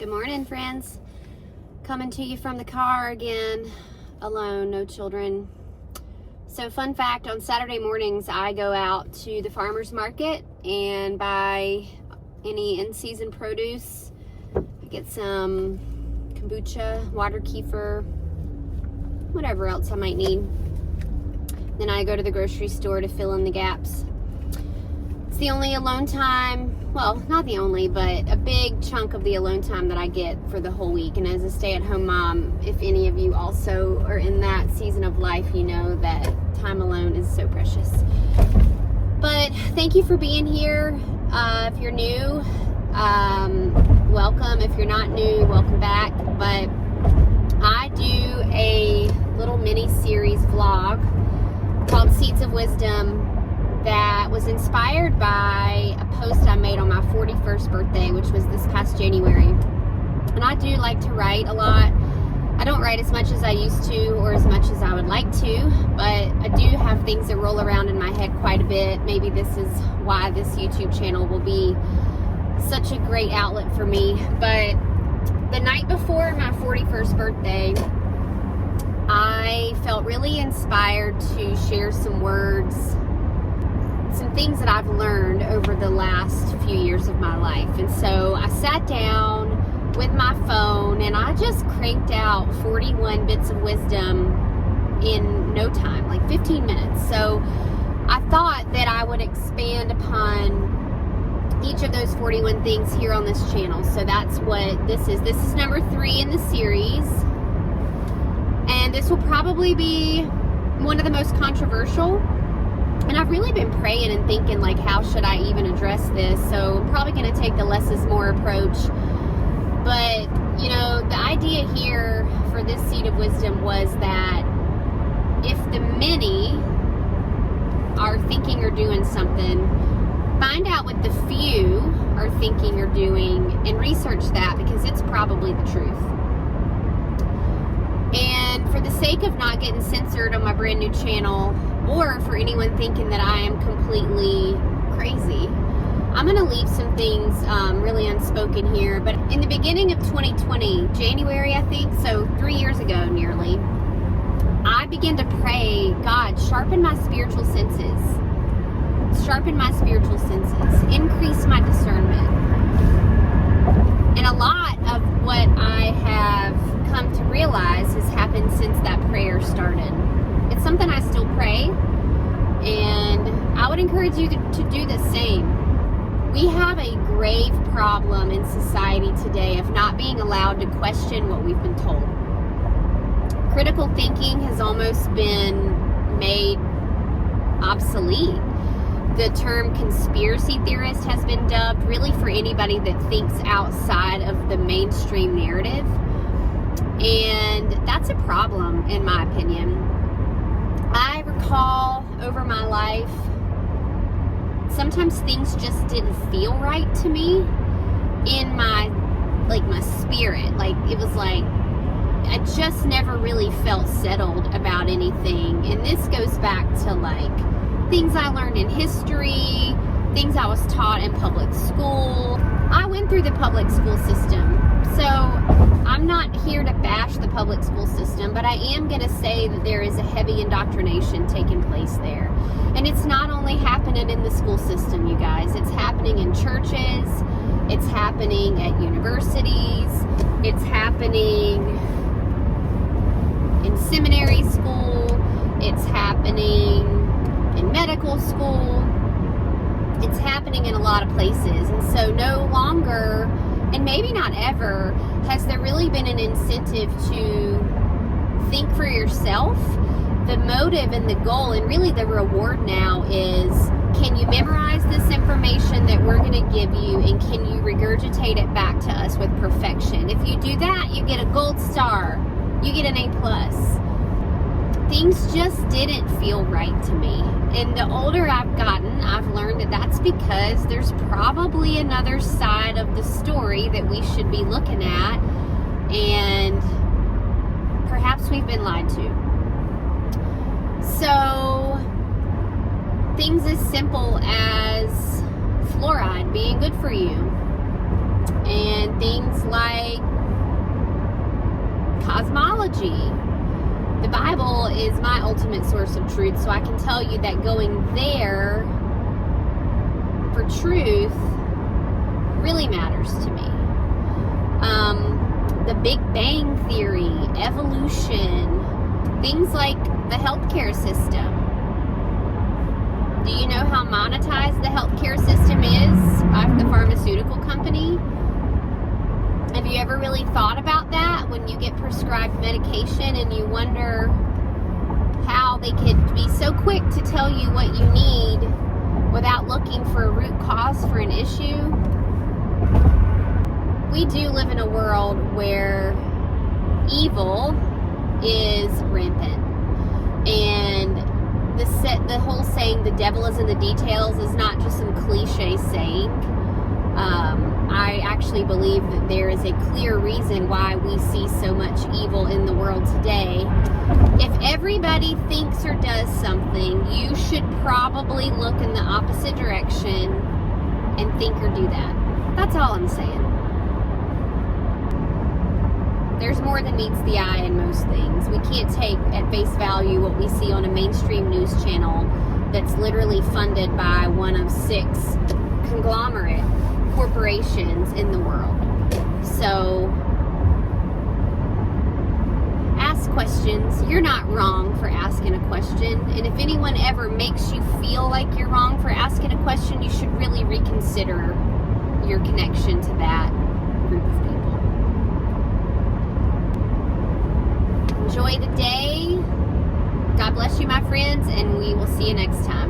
Good morning, friends. Coming to you from the car again, alone, no children. So fun fact, on Saturday mornings I go out to the farmer's market and buy any in-season produce. I get some kombucha, water kefir, whatever else I might need. Then I go to the grocery store to fill in the gaps. It's the only alone time, well, not the only, but a big chunk of the alone time that I get for the whole week. And as a stay-at-home mom, if any of you also are in that season of life, you know that time alone is so precious. But thank you for being here. If you're new, welcome. If you're not new, welcome back. But I do a little mini-series vlog called Seeds of Wisdom that was inspired by a post I made on my 41st birthday, which was this past January. And I do like to write a lot. I don't write as much as I used to or as much as I would like to, but I do have things that roll around in my head quite a bit. Maybe this is why this YouTube channel will be such a great outlet for me. But the night before my 41st birthday, I felt really inspired to share some words, some things that I've learned over the last few years of my life. And so I sat down with my phone and I just cranked out 41 bits of wisdom in no time, like 15 minutes. So I thought that I would expand upon each of those 41 things here on this channel. So that's what this is. This is number 3 in the series. And this will probably be one of the most controversial. And I've really been praying and thinking, like, how should I even address this? So I'm probably going to take the less is more approach. But, you know, the idea here for this seed of wisdom was that if the many are thinking or doing something, find out what the few are thinking or doing and research that, because it's probably the truth. And for the sake of not getting censored on my brand new channel, or for anyone thinking that I am completely crazy, I'm going to leave some things really unspoken here. But in the beginning of 2020, January, I think, so 3 years ago nearly, I began to pray, God, sharpen my spiritual senses. Sharpen my spiritual senses. Increase my discernment. And a lot of what I have come to realize has happened since that prayer started. It's something I still pray, and I would encourage you to do the same. We have a grave problem in society today of not being allowed to question what we've been told. Critical thinking has almost been made obsolete. The term conspiracy theorist has been dubbed, really for anybody that thinks outside of the mainstream narrative. And that's a problem, in my opinion. I recall over my life, sometimes things just didn't feel right to me in my spirit. Like, it was like, I just never really felt settled about anything. And this goes back to, like, things I learned in history, things I was taught in public school. I went through the public school system, so I'm not here to bash the public school system, but I am going to say that there is a heavy indoctrination taking place there. And it's not only happening in the school system, you guys. It's happening in churches. It's happening at universities. It's happening in seminary school. It's happening in medical school. It's happening in a lot of places. And so no longer, and maybe not ever, has there really been an incentive to think for yourself. The motive and the goal, and really the reward now, is, can you memorize this information that we're going to give you, and can you regurgitate it back to us with perfection? If you do that, you get a gold star. You get an A+. Things just didn't feel right to me. And the older I've gotten, I've learned that that's because there's probably another side of the story that we should be looking at, and perhaps we've been lied to. So, things as simple as fluoride being good for you. and things like cosmology. The Bible is my ultimate source of truth, so I can tell you that going there for truth really matters to me. The Big Bang Theory, evolution, things like the healthcare system. Do you know how monetized the healthcare system is by the pharmaceutical company? Have you ever really thought about that when you get prescribed medication and you wonder how they could be so quick to tell you what you need without looking for a root cause for an issue? We do live in a world where evil is rampant, and the whole saying, the devil is in the details, is not just some cliche saying. I actually believe that there is a clear reason why we see so much evil in the world today. If everybody thinks or does something, you should probably look in the opposite direction and think or do that. That's all I'm saying. There's more than meets the eye in most things. We can't take at face value what we see on a mainstream news channel that's literally funded by one of 6 conglomerate corporations in the world. So, ask questions. You're not wrong for asking a question. And if anyone ever makes you feel like you're wrong for asking a question, you should really reconsider your connection to that group of people. Enjoy the day. God bless you, my friends, and we will see you next time.